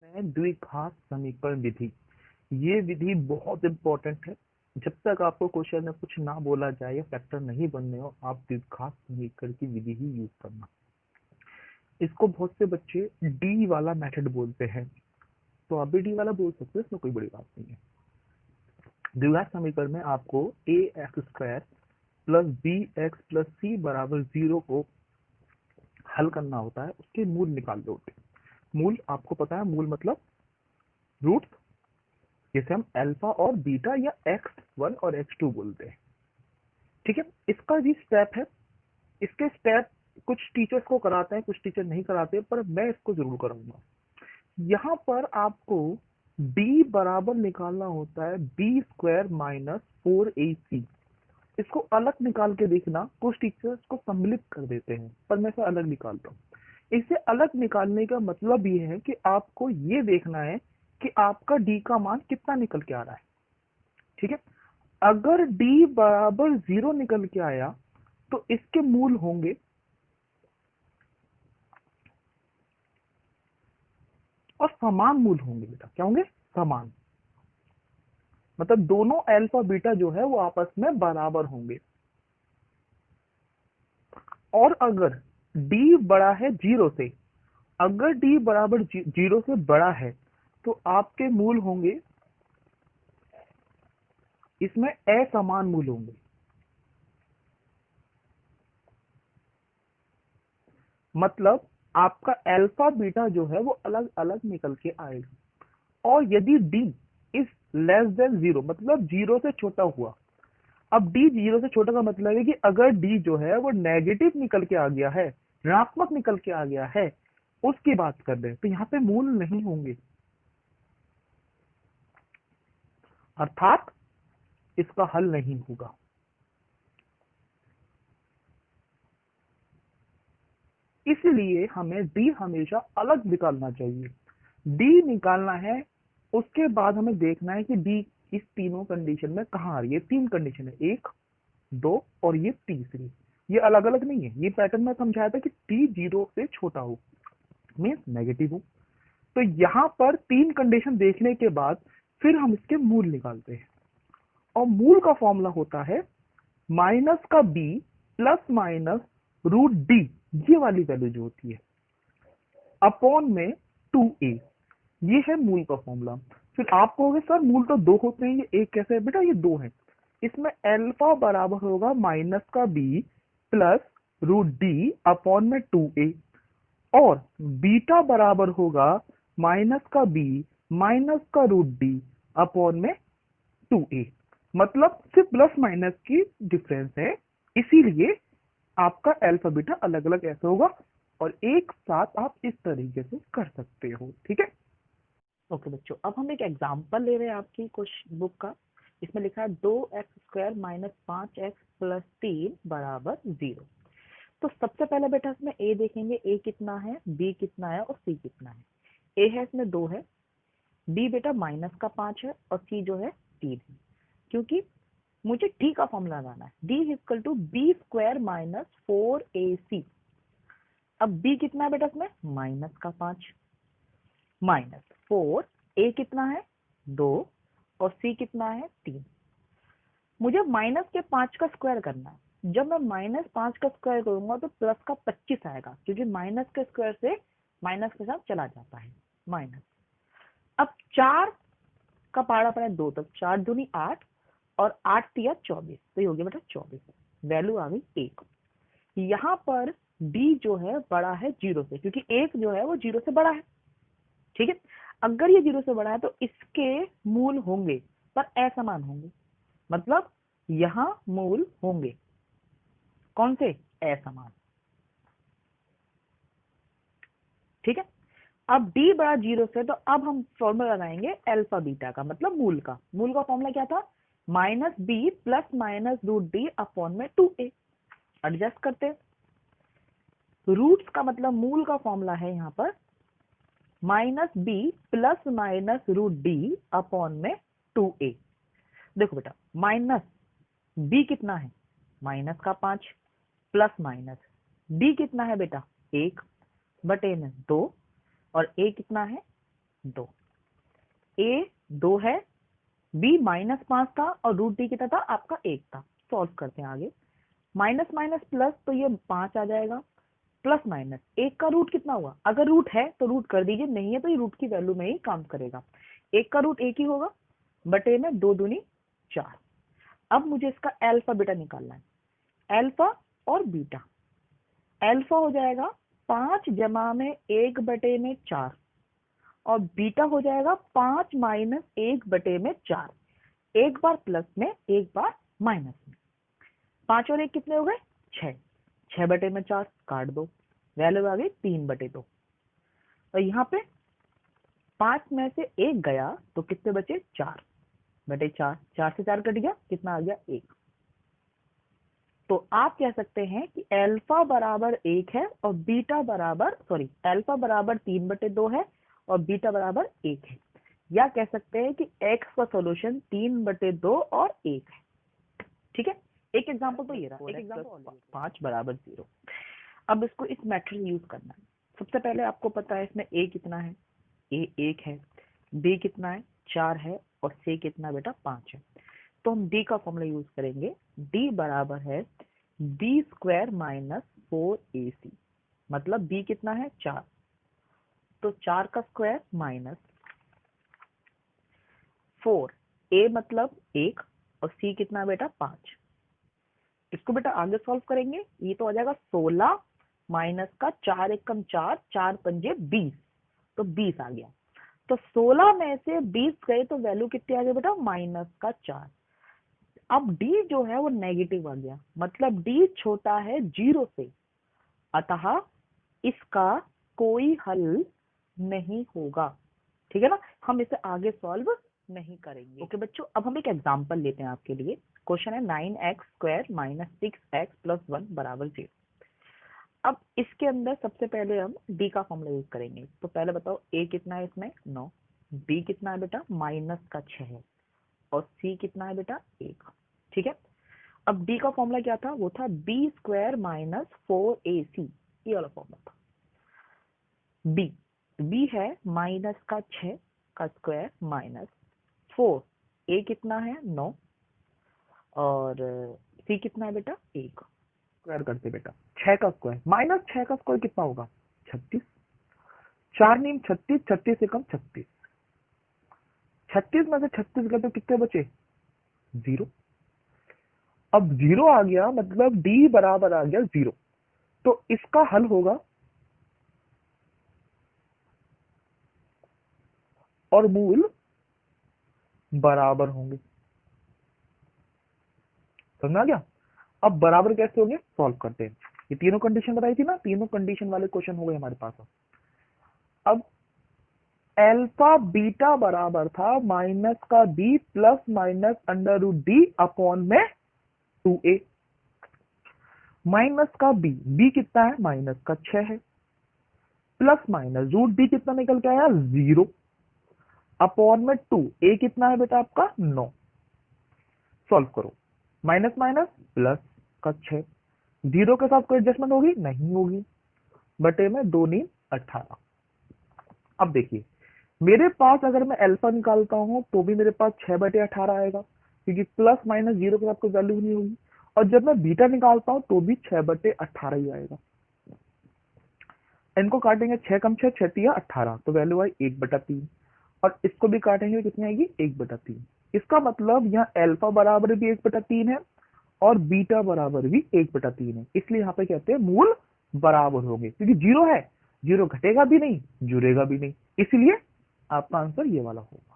हैं द्विघात समीकरण विधि। ये विधि बहुत इंपॉर्टेंट है। जब तक आपको क्वेश्चन में कुछ ना बोला जाए या फैक्टर नहीं बनने हो, आप द्विघात समीकरण की विधि ही यूज करना। इसको बहुत से बच्चे डी वाला मेथड बोलते हैं, तो आप भी डी वाला बोल सकते हो, इसमें कोई बड़ी बात नहीं है। द्विघात समीकरण में आपको A X square plus B X plus C बराबर 0 को हल करना होता है। उसके मूल निकाल दो। मूल आपको पता है, मूल मतलब रूट, जिसे हम अल्फा और बीटा या x1 और x2 बोलते हैं। ठीक है, इसका भी स्टेप है। इसके स्टेप कुछ टीचर्स को कराते हैं, कुछ टीचर नहीं कराते, पर मैं इसको जरूर कराऊंगा। यहाँ पर आपको b बराबर निकालना होता है बी स्क्वायर माइनस 4ac। इसको अलग निकाल के देखना, कुछ टीचर्स को सम्मिलित कर देते हैं, पर मैं इसे अलग निकालता हूँ। इसे अलग निकालने का मतलब ये है कि आपको ये देखना है कि आपका d का मान कितना निकल के आ रहा है। ठीक है, अगर d बराबर 0 निकल के आया तो इसके मूल होंगे और समान मूल होंगे। बेटा क्या होंगे? समान, मतलब दोनों अल्फा बीटा जो है वो आपस में बराबर होंगे। और अगर d बड़ा है 0 से, अगर d बराबर 0 से बड़ा है तो आपके मूल होंगे, इसमें असमान मूल होंगे। मतलब आपका अल्फा बीटा जो है वो अलग अलग निकल के आएगा। और यदि d इज लेस देन 0, मतलब 0 से छोटा हुआ। अब d 0 से छोटा का मतलब है कि अगर d जो है वो नेगेटिव निकल के आ गया है, ऋणात्मक निकल के आ गया है, उसकी बात कर रहे हैं, तो यहाँ पे मूल नहीं होंगे, अर्थात इसका हल नहीं होगा। इसलिए हमें d हमेशा अलग निकालना चाहिए। d निकालना है, उसके बाद हमें देखना है कि d इस तीनों कंडीशन में कहाँ आ रही है। तीन कंडीशन है, 1, 2 और ये तीसरी। ये अलग अलग नहीं है। ये पैटर्न में समझाया था कि t 0 से छोटा हो, मीन्स नेगेटिव हो। तो यहाँ पर तीन कंडीशन देखने के बाद फिर हम इसके मूल निकालते हैं। और मूल का फॉर्मूला होता है माइनस का b plus minus root D, ये वाली वैल्यू जो होती है, अपॉन में 2a। ये है मूल का फॉर्मूला। फिर आप कहोगे सर मूल तो दो होते हैं, ये एक कैसे है? बेटा ये दो है। इसमें अल्फा बराबर होगा माइनस का b plus root D upon में 2a, और बीटा बराबर होगा माइनस का b माइनस का रूट डी अपॉन में 2a। मतलब सिर्फ प्लस माइनस की डिफरेंस है, इसीलिए आपका अल्फा बीटा अलग अलग ऐसे होगा। और एक साथ आप इस तरीके से कर सकते हो। ठीक है, ओके बच्चों, अब हम एक एग्जांपल ले रहे हैं आपकी क्वेश्चन बुक का। इसमें लिखा है 2x² माइनस 5x प्लस 3 बराबर 0। तो सबसे पहले बेटा इसमें a देखेंगे, a कितना है, b कितना है और c कितना है। a है इसमें 2 है, b बेटा माइनस का 5 है और c जो है 3 है। क्योंकि मुझे d का फॉर्मूला लगाना है, d equal to B square minus 4ac। अब b कितना है बेटा इसमें, माइनस का 5 माइनस 4, a कितना है 2 और c कितना है 3। मुझे माइनस के 5 का स्क्वायर करना है। जब मैं माइनस 5 का स्क्वायर करूंगा तो प्लस का 25 आएगा, क्योंकि माइनस के स्क्वायर से माइनस के साथ चला जाता है माइनस। अब 4 का पारा पड़ा 2 तक, 4 दूनी 8 और 8 तिया 24, तो ये हो गया बेटा 24। वैल्यू आ गई 1। यहाँ पर d जो है बड़ा है 0 से, क्योंकि 1 जो है वो 0 से बड़ा है। ठीक है, अगर ये 0 से बड़ा है तो इसके मूल होंगे पर असमान होंगे। मतलब यहां मूल होंगे कौन से, असमान। ठीक है, अब d बड़ा 0 से, तो अब हम फॉर्मूला लगाएंगे अल्फा बीटा का, मतलब मूल का। मूल का फॉर्मूला क्या था, minus B plus minus root D upon में 2a। एडजस्ट करते, रूट्स का मतलब मूल का फॉर्मूला है यहाँ पर minus B plus minus root D upon में 2a। देखो बेटा, माइनस b कितना है, माइनस का 5 प्लस माइनस d कितना है बेटा 1 बटे में 2 और a कितना है 2। a 2 है, b -5 था और रूट डी कितना था आपका 1 था। सॉल्व करते हैं आगे। माइनस माइनस प्लस तो ये 5 आ जाएगा, प्लस माइनस 1 का रूट कितना हुआ, अगर रूट है तो रूट कर दीजिए, नहीं है तो ये रूट की वैल्यू में ही काम करेगा। 1 का रूट 1 ही होगा, बटे में 2 दूनी 4। अब मुझे इसका अल्फा बीटा निकालना है, अल्फा और बीटा। अल्फा हो जाएगा 5 जमा में 1 बटे में 4 और बीटा हो जाएगा 5 माइनस 1 बटे में 4। एक बार प्लस में एक बार माइनस में। 5 और 1 कितने हो गए 6, 6 बटे में 4 काट दो, वैल्यू आ गई 3 बटे 2। और यहाँ पे 5 में से 1 गया तो कितने बचे 4 बटे 4, 4 से 4 कट गया, कितना आ गया 1। तो आप कह सकते हैं कि अल्फा बराबर 1 है और बीटा बराबर अल्फा बराबर 3 बटे 2 है और बीटा बराबर 1 है, या कह सकते हैं कि x का सॉल्यूशन 3 बटे 2 और 1 है। ठीक है, एक एग्जांपल तो ये रहा, एक एग्जांपल 5 बराबर 0। अब इसको इस मैट्रिक्स यूज करना है। सबसे पहले आपको पता है इसमें a कितना है, a 1 है, b कितना है 4 है और c कितना बेटा 5 है। तो हम d का फॉर्मूला यूज करेंगे, d बराबर है b स्क्वायर माइनस 4ac, मतलब b कितना है 4, तो 4 का स्क्वायर माइनस 4, a मतलब 1 और c कितना बेटा 5। इसको बेटा आगे सॉल्व करेंगे, ये तो आ जाएगा 16 माइनस का 4 एकम 4, 4 पंजे 20, तो 20 आ गया। तो 16 में से 20 गए तो वैल्यू कितनी आ गई बेटा माइनस का 4। अब d जो है वो नेगेटिव आ गया, मतलब d छोटा है 0 से, अतः इसका कोई हल नहीं होगा। ठीक है ना, हम इसे आगे सॉल्व नहीं करेंगे। ओके बच्चों, अब हम एक एग्जांपल लेते हैं आपके लिए। क्वेश्चन है 9x square minus 6x plus 1 बराबर 0। अब इसके अंदर सबसे पहले हम d का फॉर्मूला यूज करेंगे। तो पहले बताओ a कितना है इसमें 9, b कितना है बेटा माइनस का 6 है और c कितना है बेटा 1। ठीक है, अब d का फॉर्मूला क्या था, वो था b स्क्वायर माइनस 4ac, ये वाला फॉर्मूला था। b है माइनस का 6 का स्क्वायर माइनस 4, a कितना है 9 और c कितना है बेटा 1। स्क्वायर करते बेटा, 6 का स्क्वायर माइनस 6 का स्क्वायर कितना होगा 36, 4 नीम 36, 36 से कम 36, 36 में से 36 गए तो कितने बचे 0। अब 0 आ गया मतलब d बराबर आ गया 0, तो इसका हल होगा और मूल बराबर होंगे। समझ आ गया। अब बराबर कैसे होंगे सॉल्व करते हैं। ये तीनों कंडीशन बताई थी ना, तीनों कंडीशन वाले क्वेश्चन हो गए हमारे पास। अब अल्फा बीटा बराबर था माइनस का b plus minus under root D upon में 2a, माइनस का b कितना है माइनस का 6 है, प्लस माइनस रूट डी कितना निकल के आया 0 अपॉन में 2, a कितना है बेटा आपका 9। सॉल्व करो, माइनस माइनस प्लस का 6, 0 के साथ कोई एडजस्टमेंट होगी नहीं होगी, बटे में 2 नीम 18। अब देखिए मेरे पास अगर मैं अल्फा निकालता हूं तो भी मेरे पास 6 बटे 18 आएगा, क्योंकि प्लस माइनस 0 के साथ कोई वैल्यू नहीं होगी, और जब मैं बीटा निकालता हूं तो भी 6 बटे 18 ही आएगा। इनको काटेंगे 6 कम 6, 6 तिया 18, तो वैल्यू आई 1/3, और इसको भी काटेंगे कितनी आएगी 1/3। इसका मतलब यहाँ अल्फा बराबर भी 1/3 है और बीटा बराबर भी 1/3 है, इसलिए यहाँ पे कहते हैं मूल बराबर होंगे, क्योंकि 0 है, 0 घटेगा भी नहीं जुड़ेगा भी नहीं, इसलिए आपका आंसर ये वाला होगा।